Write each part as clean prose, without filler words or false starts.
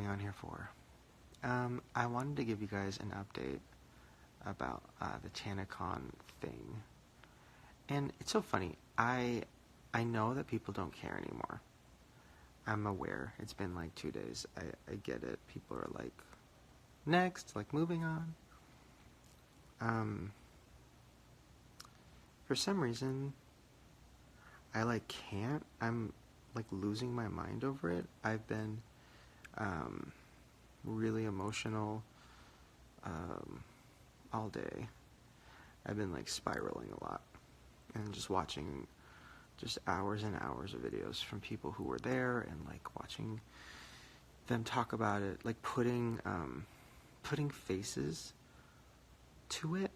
coming on here for? I wanted to give you guys an update about the TanaCon thing. And it's so funny. I know that people don't care anymore. I'm aware. It's been like 2 days. I get it. People are like, next, like moving on. For some reason, I like can't. I'm like losing my mind over it. I've been really emotional all day. I've been like spiraling a lot and just watching just hours and hours of videos from people who were there and like watching them talk about it, like putting faces to it,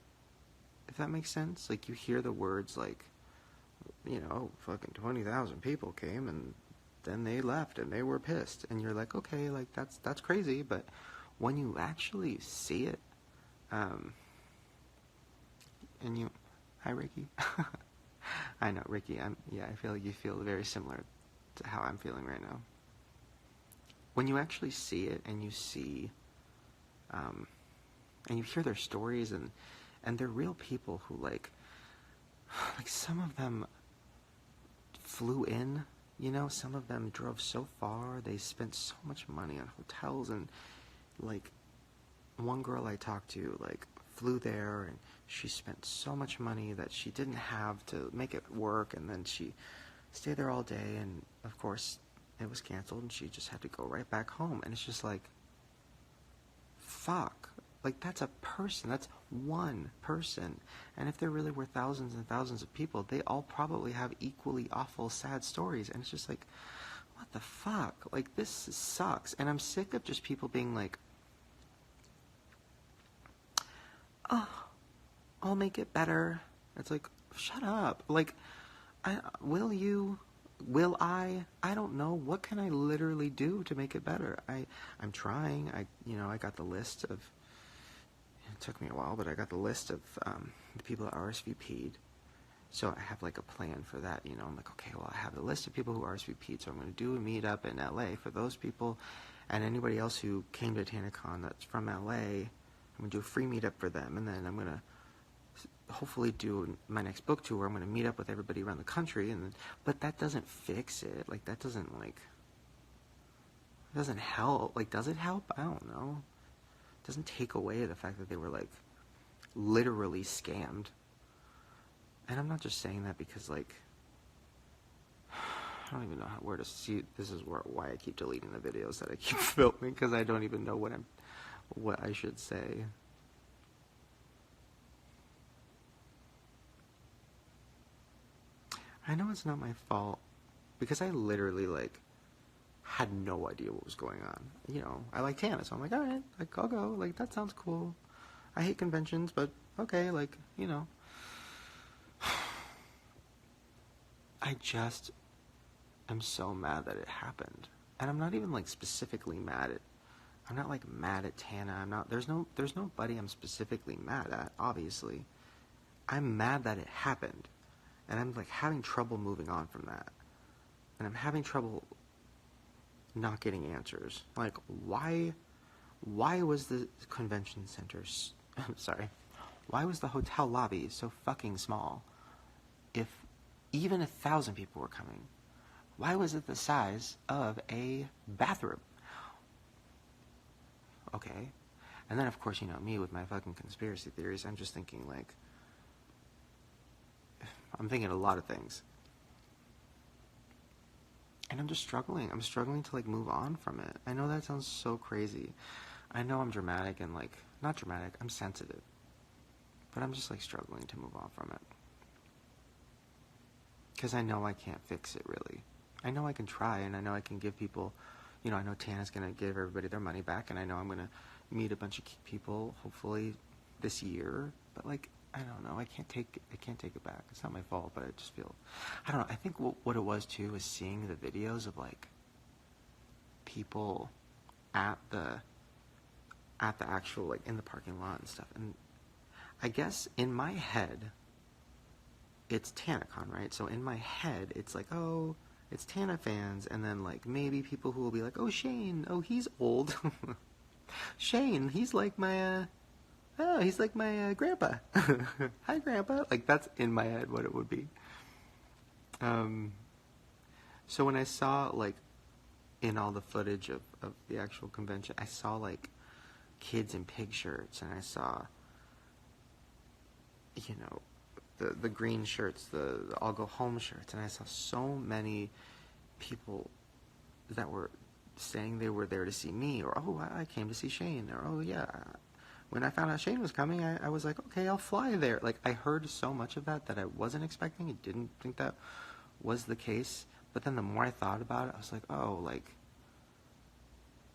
if that makes sense. Like you hear the words like, you know, fucking 20,000 people came and then they left and they were pissed, and you're like, okay, like that's crazy. But when you actually see it, and you, hi Ricky. I know, Ricky, I feel like you feel very similar to how I'm feeling right now. When you actually see it and you see, and you hear their stories, and they're real people who like some of them flew in, you know, some of them drove so far, they spent so much money on hotels, and like one girl I talked to like flew there and she spent so much money that she didn't have to make it work, and then she stayed there all day, and of course it was canceled and she just had to go right back home. And it's just like, fuck, like that's a person, that's one person, and if there really were thousands and thousands of people, they all probably have equally awful, sad stories. And it's just like, what the fuck, like this sucks. And I'm sick of just people being like, oh, I'll make it better. It's like, shut up. Like, will I? I don't know. What can I literally do to make it better? I'm trying. I got the list of, it took me a while, but I got the list of the people that RSVP'd. So I have like a plan for that, you know. I'm like, okay, well, I have the list of people who RSVP'd, so I'm going to do a meetup in LA for those people, and anybody else who came to TanaCon that's from LA, I'm going to do a free meetup for them, and then I'm going to hopefully do my next book tour. I'm going to meet up with everybody around the country, but that doesn't fix it. Like, that doesn't, like, it doesn't help. Like, does it help? I don't know. It doesn't take away the fact that they were, like, literally scammed. And I'm not just saying that because, like, I don't even know where to see. This is why I keep deleting the videos that I keep filming, because I don't even know what I should say. I know it's not my fault, because I literally, like, had no idea what was going on. You know, I like Tana, so I'm like, alright, like, I'll go. Like, that sounds cool. I hate conventions, but okay, like, you know. I just am so mad that it happened. And I'm not even, like, specifically mad at, I'm not, like, mad at Tana. I'm not, there's nobody I'm specifically mad at, obviously. I'm mad that it happened. And I'm, like, having trouble moving on from that. And I'm having trouble not getting answers. Like, why was the convention center, I'm sorry, why was the hotel lobby so fucking small? If even 1,000 people were coming, why was it the size of a bathroom? Okay. And then, of course, you know, me with my fucking conspiracy theories, I'm just thinking, like, I'm thinking a lot of things. And I'm just struggling. I'm struggling to, like, move on from it. I know that sounds so crazy. I know I'm dramatic and, like, not dramatic, I'm sensitive. But I'm just, like, struggling to move on from it. Because I know I can't fix it, really. I know I can try, and I know I can give people, you know, I know Tana's going to give everybody their money back, and I know I'm going to meet a bunch of people, hopefully, this year. But, like, I don't know. I can't take it back. It's not my fault, but I just feel, I don't know. I think what it was too is seeing the videos of like people at the actual, like, in the parking lot and stuff. And I guess in my head, it's TanaCon, right? So in my head, it's like, oh, it's Tana fans, and then like maybe people who will be like, oh Shane, oh he's old. Shane, he's like my grandpa. Hi grandpa. Like that's in my head what it would be. So when I saw like in all the footage of the actual convention, I saw like kids in pig shirts, and I saw, you know, the green shirts, the I'll go home shirts, and I saw so many people that were saying they were there to see me, or oh I came to see Shane, or oh yeah, when I found out Shane was coming, I was like, okay, I'll fly there. Like I heard so much of that I wasn't expecting. I didn't think that was the case, but then the more I thought about it, I was like, oh, like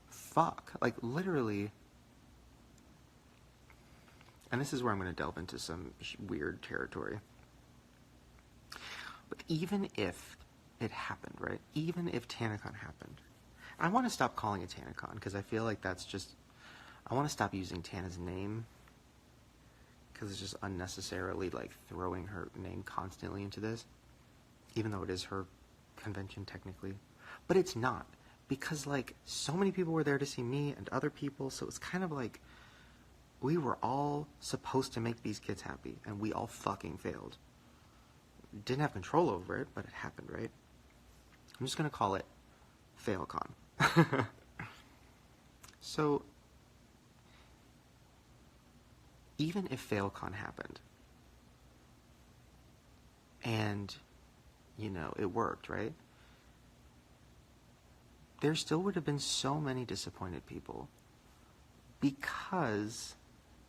fuck, like literally. And this is where I'm going to delve into some weird territory. But even if it happened, right? Even if TanaCon happened, I want to stop calling it TanaCon because I feel like that's just, I want to stop using Tana's name because it's just unnecessarily like throwing her name constantly into this, even though it is her convention technically. But it's not, because like so many people were there to see me and other people, so it's kind of like we were all supposed to make these kids happy, and we all fucking failed. Didn't have control over it, but it happened, right? I'm just gonna call it FailCon. So, even if FailCon happened, and, you know, it worked, right? There still would have been so many disappointed people, because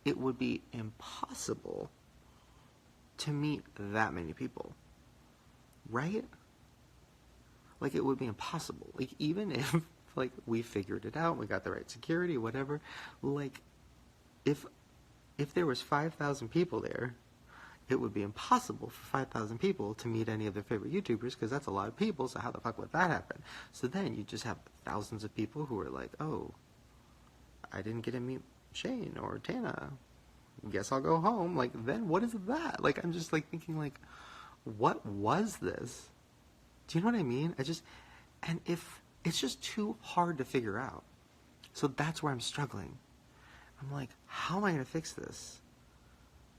it would be impossible to meet that many people, right? Like, it would be impossible. Like, even if, like, we figured it out, we got the right security, whatever, like, if there was 5,000 people there, it would be impossible for 5,000 people to meet any of their favorite YouTubers, because that's a lot of people, so how the fuck would that happen? So then you just have thousands of people who are like, oh, I didn't get to meet Shane or Tana. Guess I'll go home. Like, then what is that? Like, I'm just, like, thinking, like, what was this? Do you know what I mean? And if it's just too hard to figure out. So that's where I'm struggling. I'm like, how am I going to fix this?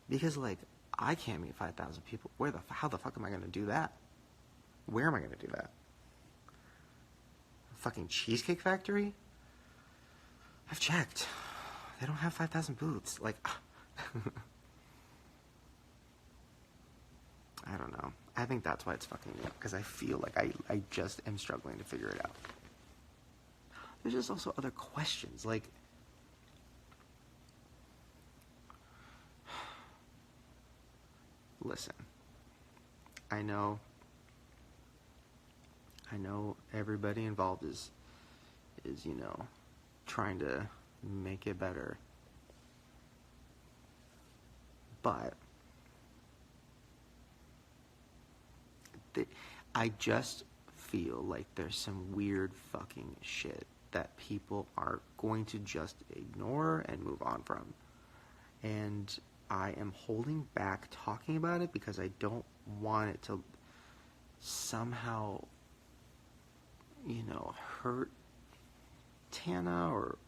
Because, like, I can't meet 5,000 people. How the fuck am I going to do that? Where am I going to do that? A fucking Cheesecake Factory? I've checked. They don't have 5,000 booths. Like, I don't know. I think that's why it's fucking me up, because I feel like I just am struggling to figure it out. There's just also other questions, like, listen, I know everybody involved is, you know, trying to make it better. But I just feel like there's some weird fucking shit that people are going to just ignore and move on from. And I am holding back talking about it because I don't want it to somehow, you know, hurt Tana or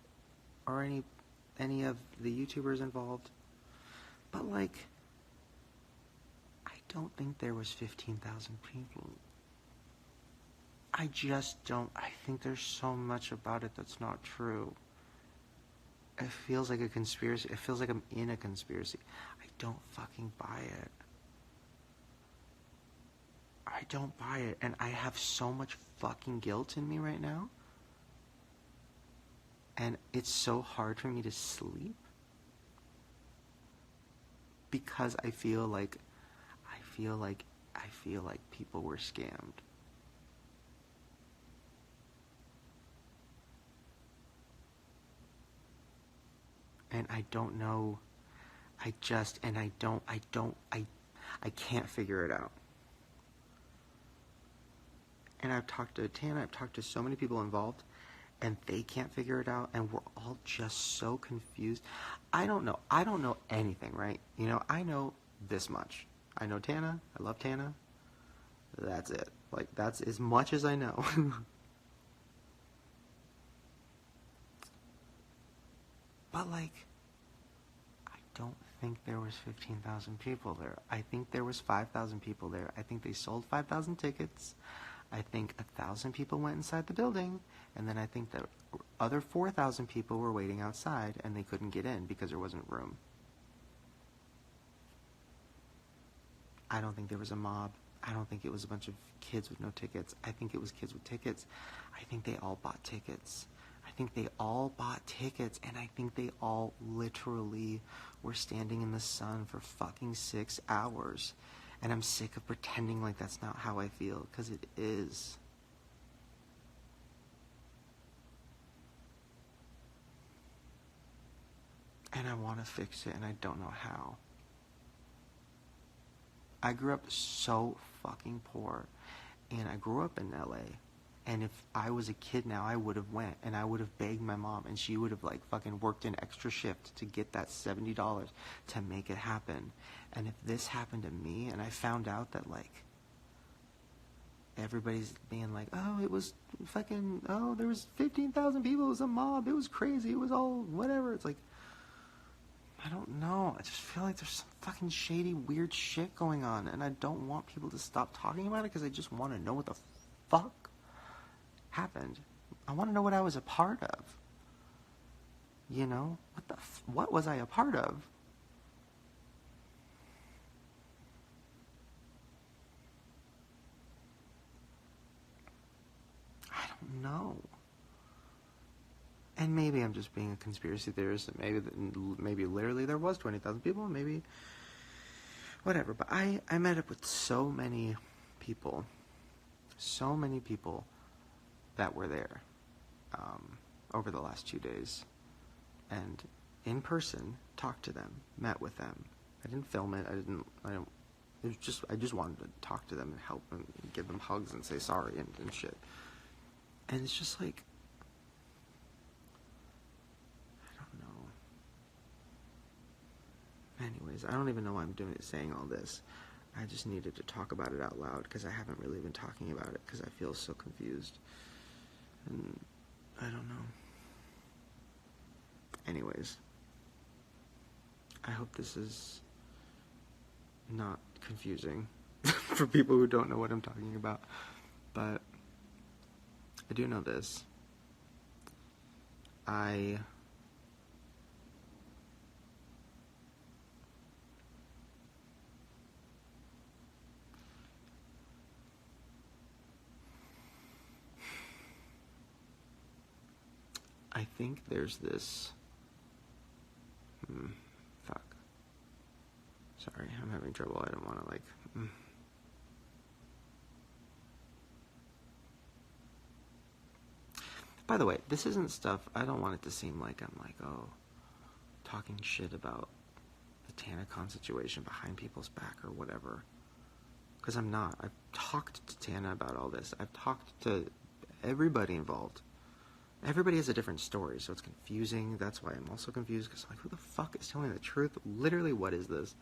any of the YouTubers involved. But, like, I don't think there was 15,000 people. I just don't. I think there's so much about it that's not true. It feels like a conspiracy. It feels like I'm in a conspiracy. I don't fucking buy it. I don't buy it. And I have so much fucking guilt in me right now. And it's so hard for me to sleep. Because I feel like people were scammed. And I don't know. I can't figure it out. And I've talked to Tana, I've talked to so many people involved, and they can't figure it out, and we're all just so confused. I don't know anything, right? You know, I know this much. I know Tana, I love Tana, that's it. Like, that's as much as I know. But, like, I don't think there was 15,000 people there. I think there was 5,000 people there. I think they sold 5,000 tickets. I think 1,000 people went inside the building, and then I think the other 4,000 people were waiting outside, and they couldn't get in because there wasn't room. I don't think there was a mob. I don't think it was a bunch of kids with no tickets. I think it was kids with tickets. I think they all bought tickets. I think they all bought tickets, and I think they all literally were standing in the sun for fucking 6 hours. And I'm sick of pretending like that's not how I feel, because it is. And I want to fix it, and I don't know how. I grew up so fucking poor, and I grew up in LA. And if I was a kid now, I would have went, and I would have begged my mom, and she would have like fucking worked an extra shift to get that $70 to make it happen. And if this happened to me, and I found out that like everybody's being like, oh, it was fucking, oh, there was 15,000 people, it was a mob, it was crazy, it was all whatever. It's like, I don't know. I just feel like there's some fucking shady, weird shit going on, and I don't want people to stop talking about it because I just want to know what the fuck happened. I want to know what I was a part of. You know? What was I a part of? I don't know. And maybe I'm just being a conspiracy theorist, and maybe literally there was 20,000 people, maybe whatever. But I met up with so many people that were there over the last 2 days, and in person talked to them, met with them. I didn't film it. It was just, I just wanted to talk to them and help them, and give them hugs and say sorry and shit. And it's just like, anyways, I don't even know why I'm saying all this. I just needed to talk about it out loud because I haven't really been talking about it because I feel so confused. And I don't know. Anyways, I hope this is not confusing for people who don't know what I'm talking about. But I do know this. I think there's this... fuck. Sorry, I'm having trouble. I don't want to, like... By the way, this isn't stuff... I don't want it to seem like I'm, like, oh, talking shit about the TanaCon situation behind people's back or whatever. Because I'm not. I've talked to Tana about all this. I've talked to everybody involved. Everybody has a different story, so it's confusing. That's why I'm also confused, because I'm like, who the fuck is telling the truth? Literally, what is this?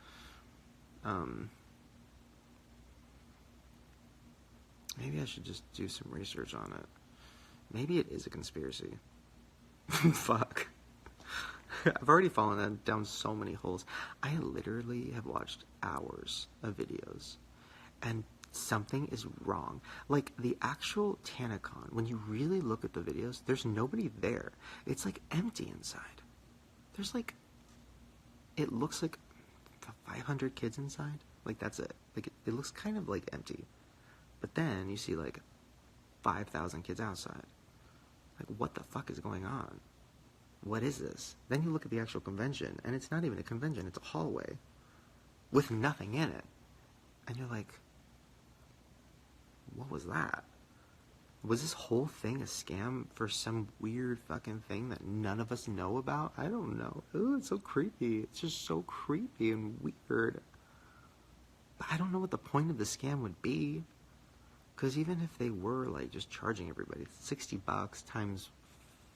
Maybe I should just do some research on it. Maybe it is a conspiracy. Fuck. I've already fallen down so many holes. I literally have watched hours of videos, and something is wrong. Like, the actual TanaCon, when you really look at the videos, there's nobody there. It's, like, empty inside. There's, like, it looks like 500 kids inside. Like, that's it. Like, it looks kind of, like, empty. But then you see, like, 5,000 kids outside. Like, what the fuck is going on? What is this? Then you look at the actual convention, and it's not even a convention. It's a hallway with nothing in it. And you're like, what was that? Was this whole thing a scam for some weird fucking thing that none of us know about? I don't know. Ooh, it's so creepy. It's just so creepy and weird. But I don't know what the point of the scam would be. Because even if they were, like, just charging everybody $60 times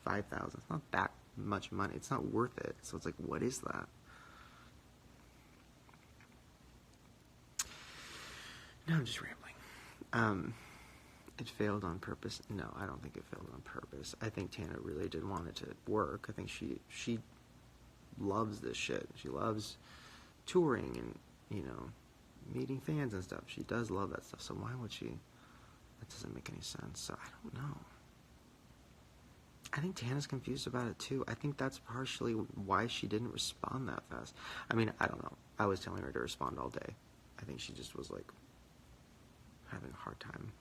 5,000, it's not that much money. It's not worth it. So it's like, what is that? No, I'm just rambling. It failed on purpose. No, I don't think it failed on purpose. I think Tana really did want it to work. I think she loves this shit. She loves touring and, you know, meeting fans and stuff. She does love that stuff. So why would she? That doesn't make any sense. So I don't know. I think Tana's confused about it too. I think that's partially why she didn't respond that fast. I mean, I don't know. I was telling her to respond all day. I think she just was like having a hard time.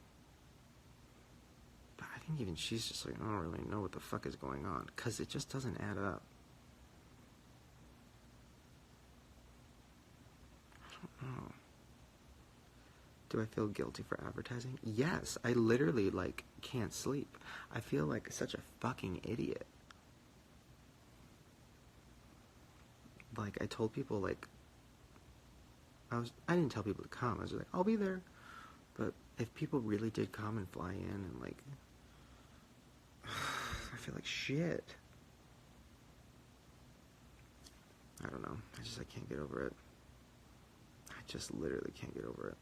But I think even she's just like, I don't really know what the fuck is going on, because it just doesn't add up. I don't know. Do I feel guilty for advertising? Yes. I literally, like, can't sleep. I feel like such a fucking idiot. Like, I told people, like, I didn't tell people to come. I was just like, I'll be there. But if people really did come and fly in and, like, I feel like shit. I don't know. I can't get over it. I just literally can't get over it.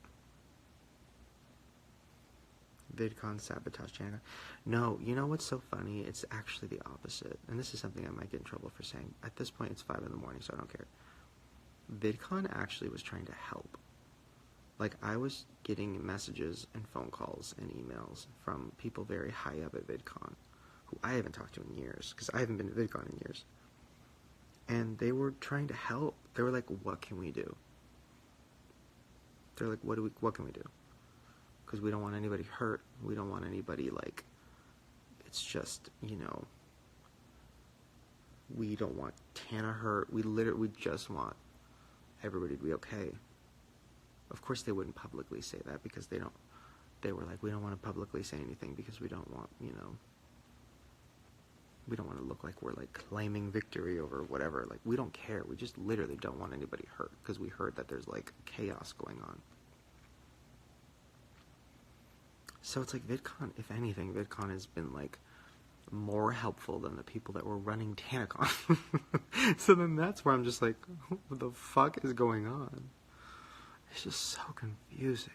VidCon sabotage TanaCon. No, you know what's so funny? It's actually the opposite. And this is something I might get in trouble for saying. At this point, it's 5 in the morning, so I don't care. VidCon actually was trying to help. Like, I was getting messages and phone calls and emails from people very high up at VidCon, who I haven't talked to in years, because I haven't been to VidCon in years. And they were trying to help. They were like, what can we do? They're like, what can we do? Because we don't want anybody hurt. We don't want anybody, like, it's just, you know, we don't want Tana hurt. We just want everybody to be okay. Of course they wouldn't publicly say that, because they were like, we don't want to publicly say anything because we don't want, you know, we don't want to look like we're, like, claiming victory over whatever. Like, we don't care. We just literally don't want anybody hurt, because we heard that there's, like, chaos going on. So it's like VidCon, if anything, VidCon has been, like, more helpful than the people that were running TanaCon. So then that's where I'm just like, what the fuck is going on? It's just so confusing.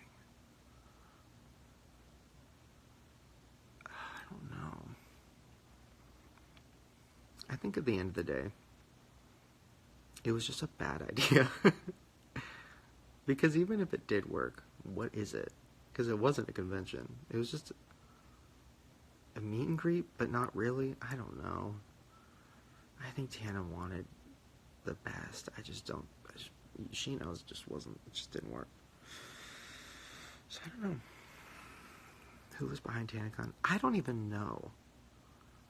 I don't know. I think at the end of the day, it was just a bad idea. Because even if it did work, what is it? Because it wasn't a convention. It was just a meet and greet, but not really. I don't know. I think Tana wanted the best. She knows it just didn't work. So I don't know. Who was behind TanaCon? I don't even know.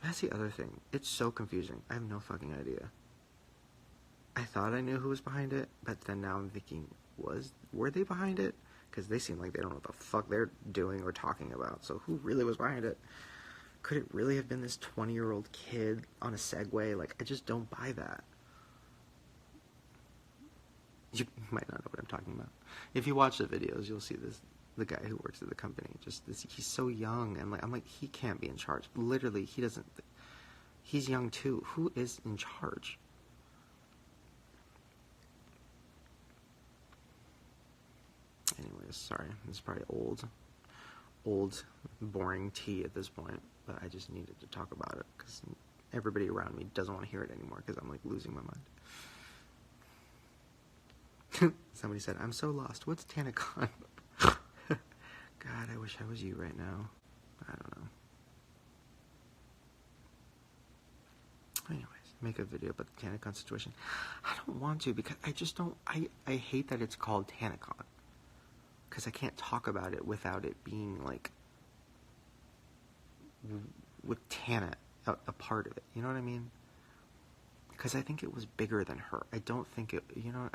That's the other thing. It's so confusing. I have no fucking idea. I thought I knew who was behind it, but then now I'm thinking, were they behind it? Because they seem like they don't know what the fuck they're doing or talking about. So who really was behind it? Could it really have been this 20-year-old kid on a Segway? Like, I just don't buy that. You might not know what I'm talking about. If you watch the videos, you'll see the guy who works at the company. He's so young, and I'm like, he can't be in charge. Literally, he's young too. Who is in charge? Anyways, sorry. This is probably old, boring tea at this point, but I just needed to talk about it because everybody around me doesn't want to hear it anymore because I'm, like, losing my mind. Somebody said, I'm so lost. What's TanaCon? God, I wish I was you right now. I don't know. Anyways, make a video about the TanaCon situation. I don't want to, because I just don't, I hate that it's called TanaCon. Because I can't talk about it without it being, like, with Tana a part of it. You know what I mean? Because I think it was bigger than her. I don't think it, you know,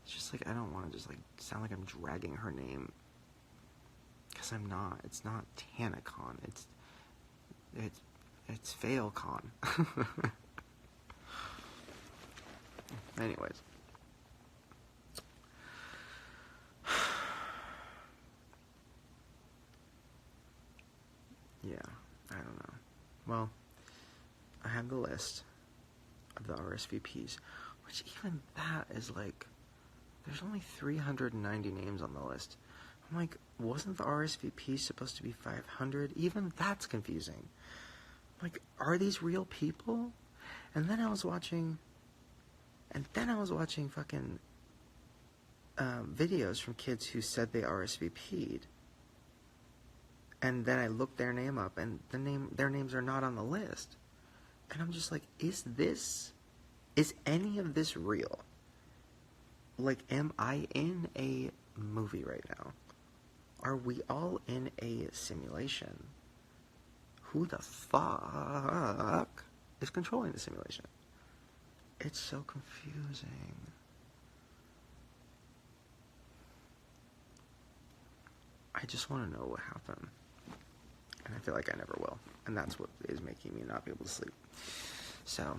it's just like, I don't want to just, like, sound like I'm dragging her name. Because I'm not. It's not TanaCon. It's FailCon. Anyways. Yeah, I don't know. Well, I have the list of the RSVPs, which even that is like, there's only 390 names on the list. I'm like, wasn't the RSVP supposed to be 500? Even that's confusing. I'm like, are these real people? And then I was watching fucking videos from kids who said they RSVP'd. And then I looked their name up, and their names are not on the list. And I'm just like, is any of this real? Like, am I in a movie right now? Are we all in a simulation? Who the fuck is controlling the simulation? It's so confusing. I just want to know what happened. And I feel like I never will. And that's what is making me not be able to sleep. So,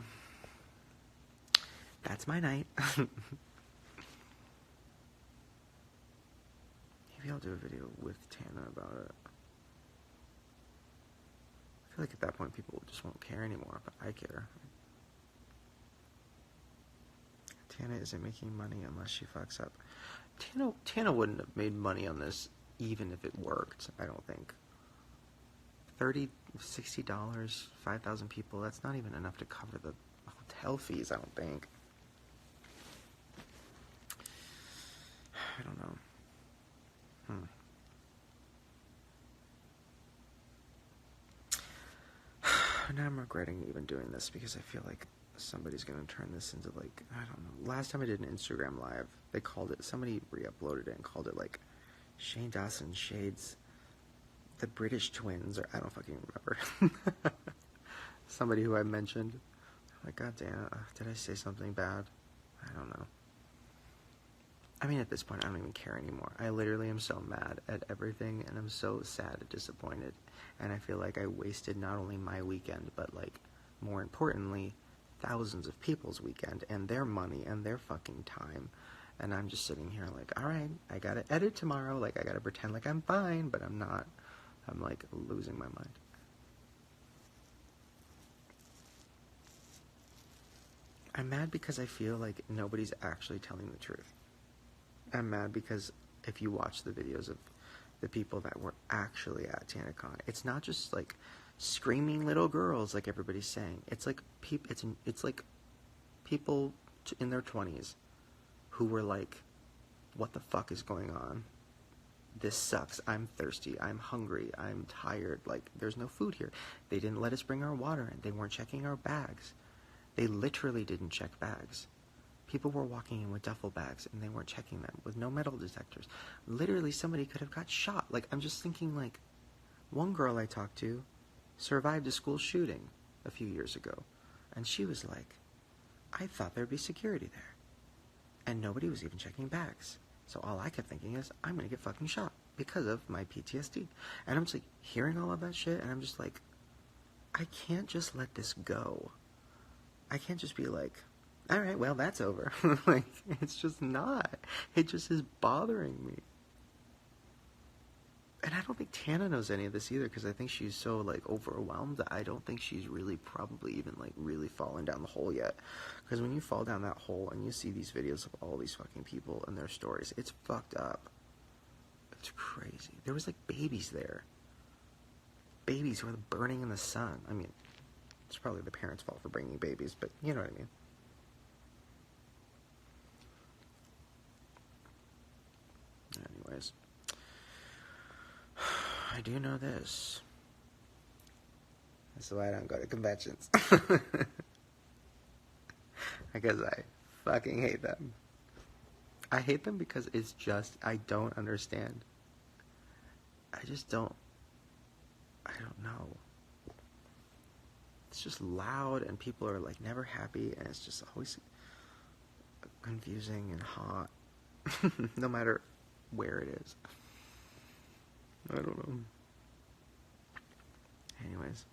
that's my night. Maybe I'll do a video with Tana about it. I feel like at that point people just won't care anymore, but I care. Tana isn't making money unless she fucks up. Tana wouldn't have made money on this even if it worked, I don't think. $30, $60, 5,000 people, that's not even enough to cover the hotel fees, I don't think. I don't know. Now I'm regretting even doing this because I feel like somebody's going to turn this into, like, I don't know. Last time I did an Instagram live, they called it, somebody re-uploaded it and called it, like, Shane Dawson Shades the British Twins, or I don't fucking remember. Somebody who I mentioned. I'm like, god damn, did I say something bad? I don't know. I mean, at this point, I don't even care anymore. I literally am so mad at everything, and I'm so sad and disappointed. And I feel like I wasted not only my weekend, but, like, more importantly, thousands of people's weekend, and their money, and their fucking time. And I'm just sitting here like, alright, I gotta edit tomorrow, like, I gotta pretend like I'm fine, but I'm not. I'm, like, losing my mind. I'm mad because I feel like nobody's actually telling the truth. I'm mad because if you watch the videos of the people that were actually at TanaCon, it's not just, like, screaming little girls like everybody's saying. It's like it's like people in their 20s who were like, what the fuck is going on? This sucks. I'm thirsty. I'm hungry. I'm tired. Like, there's no food here. They didn't let us bring our water in. They weren't checking our bags. They literally didn't check bags. People were walking in with duffel bags, and they weren't checking them with no metal detectors. Literally, somebody could have got shot. Like, I'm just thinking, like, one girl I talked to survived a school shooting a few years ago, and she was like, I thought there'd be security there. And nobody was even checking bags. So all I kept thinking is, I'm going to get fucking shot because of my PTSD. And I'm just, like, hearing all of that shit, and I'm just like, I can't just let this go. I can't just be like, all right, well, that's over. Like, it's just not. It just is bothering me. And I don't think Tana knows any of this either, because I think she's so, like, overwhelmed that I don't think she's really probably even, like, really fallen down the hole yet. Because when you fall down that hole and you see these videos of all these fucking people and their stories, it's fucked up. It's crazy. There was, like, babies there. Babies who were burning in the sun. I mean, it's probably the parents' fault for bringing babies, but you know what I mean. Anyways. I do know this. That's why I don't go to conventions. Because I fucking hate them. I hate them because it's just, I don't understand. I just don't, I don't know. It's just loud and people are, like, never happy, and it's just always confusing and hot. No matter where it is. I don't know. Anyways.